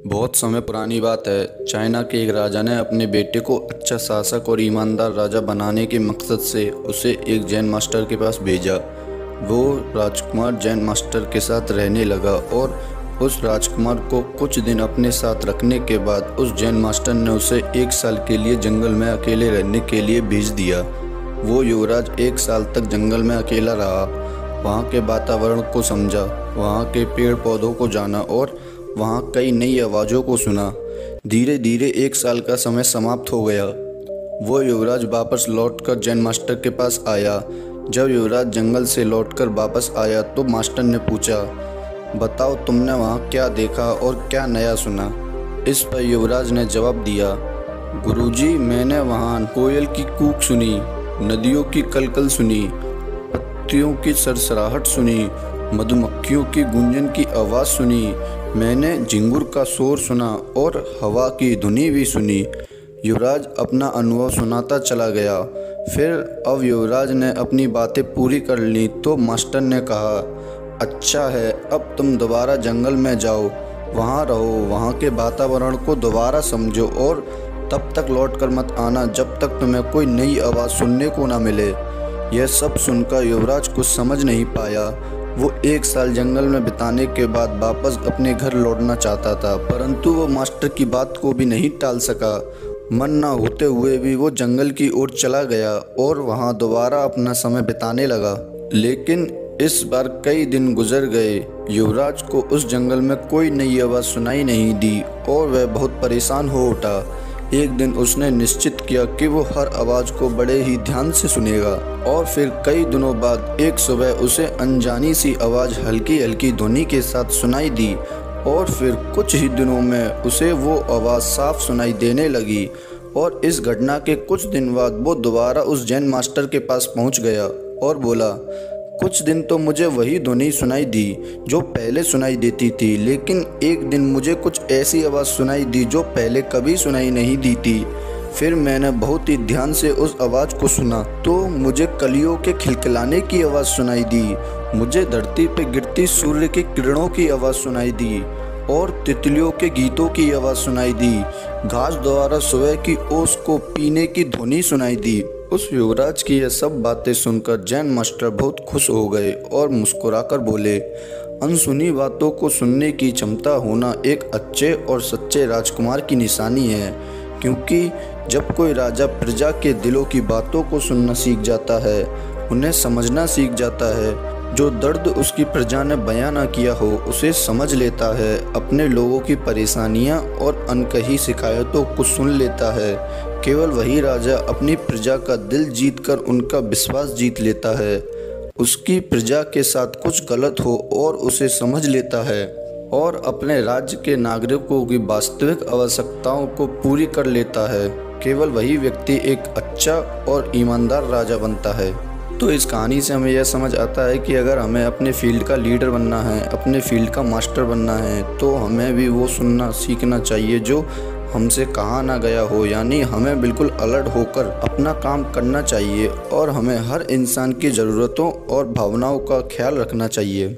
बहुत समय पुरानी बात है। चाइना के एक राजा ने अपने बेटे को अच्छा शासक और ईमानदार राजा बनाने के मकसद से उसे एक जैन मास्टर के पास भेजा। वो राजकुमार जैन मास्टर के साथ रहने लगा और उस राजकुमार को कुछ दिन अपने साथ रखने के बाद उस जैन मास्टर ने उसे 1 साल के लिए जंगल में अकेले रहने के लिए भेज दिया। वो युवराज 1 साल तक जंगल में अकेला रहा, वहाँ के वातावरण को समझा, वहाँ के पेड़ पौधों को जाना और वहाँ कई नई आवाज़ों को सुना। धीरे धीरे 1 साल का समय समाप्त हो गया। वो युवराज वापस लौटकर जैन मास्टर के पास आया। जब युवराज जंगल से लौटकर वापस आया तो मास्टर ने पूछा, बताओ तुमने वहाँ क्या देखा और क्या नया सुना। इस पर युवराज ने जवाब दिया, गुरुजी मैंने वहाँ कोयल की कूक सुनी, नदियों की कलकल सुनी, पत्तियों की सरसराहट सुनी, मधुमक्खियों की गूंजन की आवाज़ सुनी, मैंने झिंगुर का शोर सुना और हवा की धुनी भी सुनी। युवराज अपना अनुभव सुनाता चला गया। फिर अब युवराज ने अपनी बातें पूरी कर ली तो मास्टर ने कहा, अच्छा है, अब तुम दोबारा जंगल में जाओ, वहाँ रहो, वहाँ के वातावरण को दोबारा समझो और तब तक लौट कर मत आना जब तक तुम्हें कोई नई आवाज़ सुनने को ना मिले। यह सब सुनकर युवराज कुछ समझ नहीं पाया। वो 1 साल जंगल में बिताने के बाद वापस अपने घर लौटना चाहता था, परंतु वो मास्टर की बात को भी नहीं टाल सका। मन ना होते हुए भी वो जंगल की ओर चला गया और वहाँ दोबारा अपना समय बिताने लगा। लेकिन इस बार कई दिन गुजर गए। युवराज को उस जंगल में कोई नई आवाज़ सुनाई नहीं दी और वह बहुत परेशान हो उठा। एक दिन उसने निश्चित किया कि वो हर आवाज़ को बड़े ही ध्यान से सुनेगा। और फिर कई दिनों बाद एक सुबह उसे अनजानी सी आवाज़ हल्की हल्की ध्वनि के साथ सुनाई दी और फिर कुछ ही दिनों में उसे वो आवाज़ साफ सुनाई देने लगी। और इस घटना के कुछ दिन बाद वो दोबारा उस जैन मास्टर के पास पहुंच गया और बोला, कुछ दिन तो मुझे वही ध्वनि सुनाई दी जो पहले सुनाई देती थी, लेकिन एक दिन मुझे कुछ ऐसी आवाज़ सुनाई दी जो पहले कभी सुनाई नहीं दी थी। फिर मैंने बहुत ही ध्यान से उस आवाज़ को सुना तो मुझे कलियों के खिलखिलाने की आवाज़ सुनाई दी, मुझे धरती पे गिरती सूर्य की किरणों की आवाज़ सुनाई दी और तितलियों के गीतों की आवाज़ सुनाई दी, घास द्वारा सुबह की ओस को पीने की ध्वनि सुनाई दी। उस युवराज की यह सब बातें सुनकर जैन मास्टर बहुत खुश हो गए और मुस्कुराकर बोले, अनसुनी बातों को सुनने की क्षमता होना एक अच्छे और सच्चे राजकुमार की निशानी है, क्योंकि जब कोई राजा प्रजा के दिलों की बातों को सुनना सीख जाता है, उन्हें समझना सीख जाता है, जो दर्द उसकी प्रजा ने बयां ना किया हो उसे समझ लेता है, अपने लोगों की परेशानियां और अनकही शिकायतों को सुन लेता है, केवल वही राजा अपनी प्रजा का दिल जीतकर उनका विश्वास जीत लेता है, उसकी प्रजा के साथ कुछ गलत हो और उसे समझ लेता है और अपने राज्य के नागरिकों की वास्तविक आवश्यकताओं को पूरी कर लेता है। केवल वही व्यक्ति एक अच्छा और ईमानदार राजा बनता है। तो इस कहानी से हमें यह समझ आता है कि अगर हमें अपने फील्ड का लीडर बनना है, अपने फील्ड का मास्टर बनना है, तो हमें भी वो सुनना सीखना चाहिए जो हमसे कहा ना गया हो। यानी हमें बिल्कुल अलर्ट होकर अपना काम करना चाहिए और हमें हर इंसान की ज़रूरतों और भावनाओं का ख्याल रखना चाहिए।